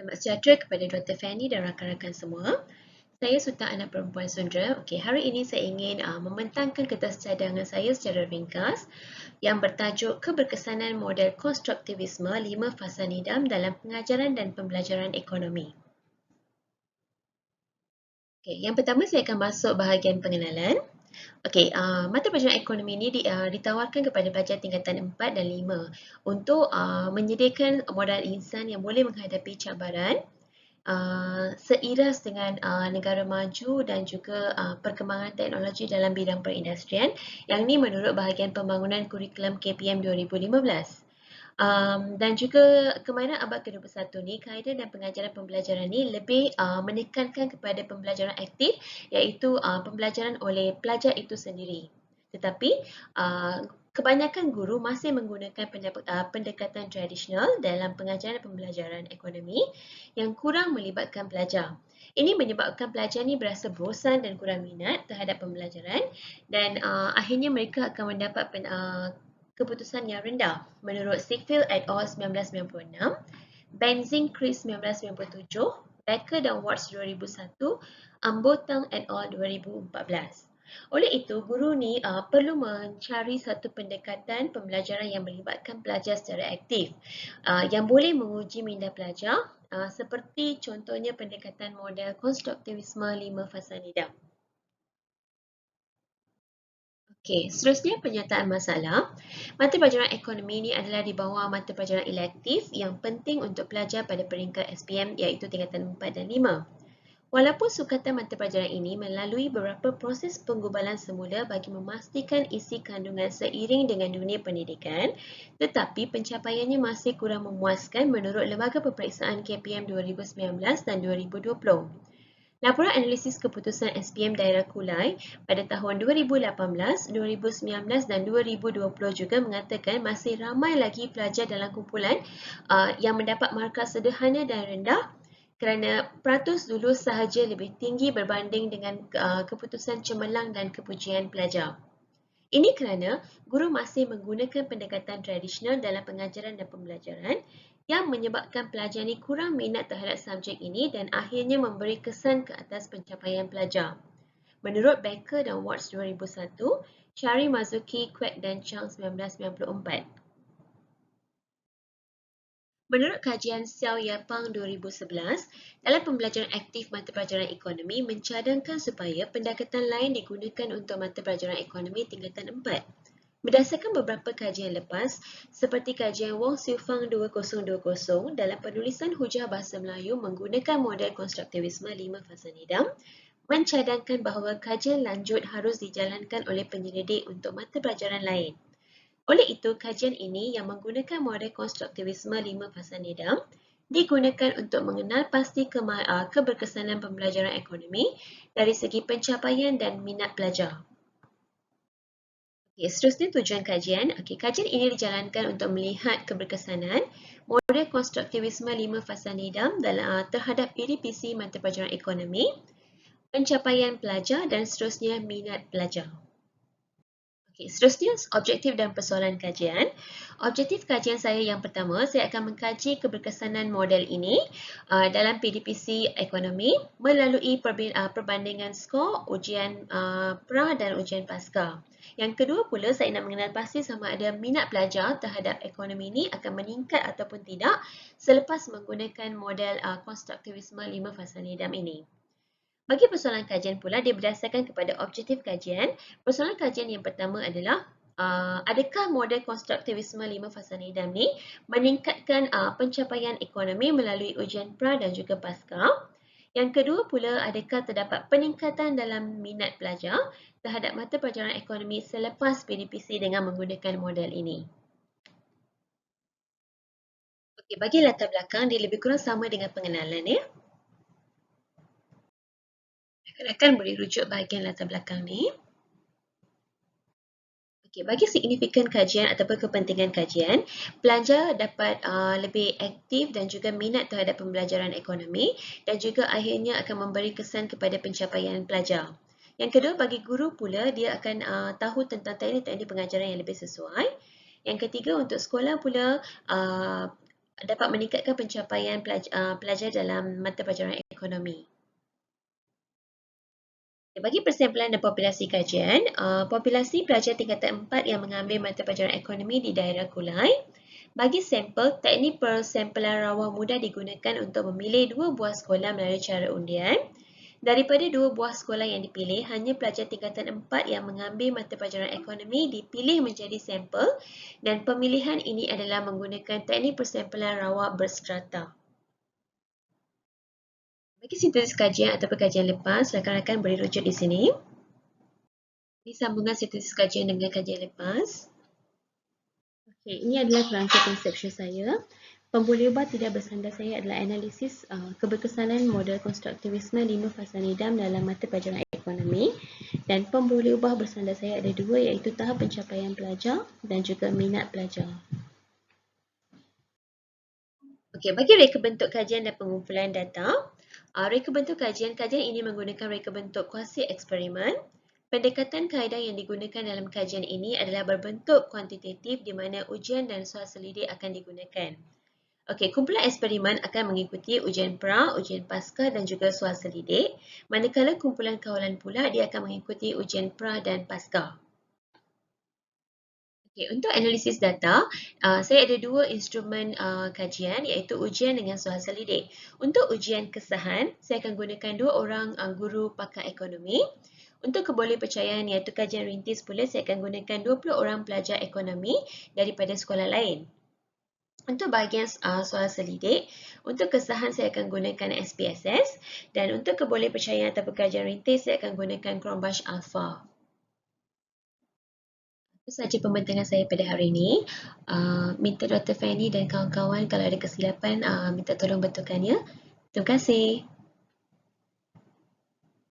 Selamat sejahtera kepada Dr. Fanny dan rakan-rakan semua. Saya Sultan Anak Perempuan Sundra. Okey, hari ini saya ingin membentangkan kertas cadangan saya secara ringkas yang bertajuk Keberkesanan Model Konstruktivisme 5 Fasa Nidam dalam Pengajaran dan Pembelajaran Ekonomi. Okey, yang pertama saya akan masuk bahagian pengenalan. Okey, mata pelajaran ekonomi ini ditawarkan kepada pelajar tingkatan 4 dan 5 untuk menyediakan modal insan yang boleh menghadapi cabaran seiras dengan negara maju dan juga perkembangan teknologi dalam bidang perindustrian, yang ini menurut bahagian pembangunan kurikulum KPM 2015. Dan juga kemahiran abad ke-21 ni, kaedah dan pengajaran pembelajaran ni lebih menekankan kepada pembelajaran aktif, iaitu pembelajaran oleh pelajar itu sendiri. Tetapi kebanyakan guru masih menggunakan pendekatan tradisional dalam pengajaran dan pembelajaran ekonomi yang kurang melibatkan pelajar. Ini menyebabkan pelajar ni berasa bosan dan kurang minat terhadap pembelajaran, dan akhirnya mereka akan mendapat keputusan yang rendah menurut Sickfield et al. 1996, Benzing Chris 1997, Becker dan Watts 2001, Ambotang et al. 2014. Oleh itu, guru ni perlu mencari satu pendekatan pembelajaran yang melibatkan pelajar secara aktif, yang boleh menguji minda pelajar, seperti contohnya pendekatan model konstruktivisme 5 fasa nidam. Okey, seterusnya penyertaan masalah. Mata pelajaran ekonomi ini adalah di bawah mata pelajaran elektif yang penting untuk pelajar pada peringkat SPM, iaitu tingkatan 4 dan 5. Walaupun sukatan mata pelajaran ini melalui beberapa proses penggubalan semula bagi memastikan isi kandungan seiring dengan dunia pendidikan, tetapi pencapaiannya masih kurang memuaskan menurut Lembaga Peperiksaan KPM 2019 dan 2020. Laporan analisis keputusan SPM Daerah Kulai pada tahun 2018, 2019 dan 2020 juga mengatakan masih ramai lagi pelajar dalam kumpulan yang mendapat markah sederhana dan rendah kerana peratus lulus sahaja lebih tinggi berbanding dengan keputusan cemerlang dan kepujian pelajar. Ini kerana guru masih menggunakan pendekatan tradisional dalam pengajaran dan pembelajaran yang menyebabkan pelajar ni kurang minat terhadap subjek ini dan akhirnya memberi kesan ke atas pencapaian pelajar. Menurut Becker dan Watts 2001, Shari Mazuki, Kwek dan Chang 1994. Menurut kajian Xiao Yapang 2011, dalam pembelajaran aktif mata pelajaran ekonomi mencadangkan supaya pendekatan lain digunakan untuk mata pelajaran ekonomi tingkatan 4. Berdasarkan beberapa kajian lepas, seperti kajian Wong Siu Fang 2020 dalam penulisan hujah bahasa Melayu menggunakan model konstruktivisme 5 fasa nidam, mencadangkan bahawa kajian lanjut harus dijalankan oleh penyelidik untuk mata pelajaran lain. Oleh itu, kajian ini yang menggunakan model konstruktivisme 5 fasa nidam digunakan untuk mengenal pasti keberkesanan pembelajaran ekonomi dari segi pencapaian dan minat pelajar. Okay, seterusnya tujuan kajian. Okay, kajian ini dijalankan untuk melihat keberkesanan model konstruktivisme 5 fasa nidam terhadap PDPC mata pelajaran ekonomi, pencapaian pelajar dan seterusnya minat pelajar. Okay, seterusnya objektif dan persoalan kajian. Objektif kajian saya yang pertama, saya akan mengkaji keberkesanan model ini dalam PDPC ekonomi melalui perbandingan skor, ujian pra dan ujian pasca. Yang kedua pula, saya nak mengenal pasti sama ada minat pelajar terhadap ekonomi ini akan meningkat ataupun tidak selepas menggunakan model konstruktivisme 5 fasa nidam ini. Bagi persoalan kajian pula, dia berdasarkan kepada objektif kajian. Persoalan kajian yang pertama adalah adakah model konstruktivisme 5 fasa nidam ni meningkatkan pencapaian ekonomi melalui ujian pra dan juga pasca. Yang kedua pula, adakah terdapat peningkatan dalam minat pelajar terhadap mata pelajaran ekonomi selepas PDPC dengan menggunakan model ini. Okey, bagi latar belakang, dia lebih kurang sama dengan pengenalan ya. Rakan-rakan boleh rujuk bahagian latar belakang ni. Okay, bagi signifikan kajian ataupun kepentingan kajian, pelajar dapat lebih aktif dan juga minat terhadap pembelajaran ekonomi dan juga akhirnya akan memberi kesan kepada pencapaian pelajar. Yang kedua, bagi guru pula, dia akan tahu tentang teknik-teknik pengajaran yang lebih sesuai. Yang ketiga, untuk sekolah pula, dapat meningkatkan pencapaian pelajar dalam mata pelajaran ekonomi. Bagi persampalan dan populasi kajian, populasi pelajar tingkatan 4 yang mengambil mata pelajaran ekonomi di daerah Kulai. Bagi sampel, teknik persampalan rawa mudah digunakan untuk memilih 2 buah sekolah melalui cara undian. Daripada 2 buah sekolah yang dipilih, hanya pelajar tingkatan 4 yang mengambil mata pelajaran ekonomi dipilih menjadi sampel dan pemilihan ini adalah menggunakan teknik persampalan rawa berstrata. Bagi sintesis kajian atau kajian lepas, rakan-rakan boleh rujuk di sini. Ini sambungan sintesis kajian dengan kajian lepas. Okey, ini adalah kerangka konsepsi saya. Pembuluh ubah tidak bersandar saya adalah analisis keberkesanan model konstruktivisme Lino Fasanidam dalam mata pelajaran ekonomi. Dan pembuluh ubah bersandar saya ada 2 iaitu tahap pencapaian pelajar dan juga minat pelajar. Okey, bagi reka bentuk kajian dan pengumpulan data, reka bentuk kajian ini menggunakan reka bentuk kuasi eksperimen. Pendekatan kaedah yang digunakan dalam kajian ini adalah berbentuk kuantitatif di mana ujian dan soal selidik akan digunakan. Okey, kumpulan eksperimen akan mengikuti ujian pra, ujian pasca dan juga soal selidik. Manakala kumpulan kawalan pula dia akan mengikuti ujian pra dan pasca. Okay, untuk analisis data, saya ada 2 instrumen kajian iaitu ujian dengan soal selidik. Untuk ujian kesahan, saya akan gunakan 2 orang guru pakar ekonomi. Untuk kebolehpercayaan iaitu kajian rintis pula, saya akan gunakan 20 orang pelajar ekonomi daripada sekolah lain. Untuk bahagian soal selidik, untuk kesahan saya akan gunakan SPSS dan untuk kebolehpercayaan atau kajian rintis, saya akan gunakan Cronbach Alpha. Itu sahaja pembincangan saya pada hari ini. Minta Dr. Fanny dan kawan-kawan kalau ada kesilapan, minta tolong betulkannya. Terima kasih.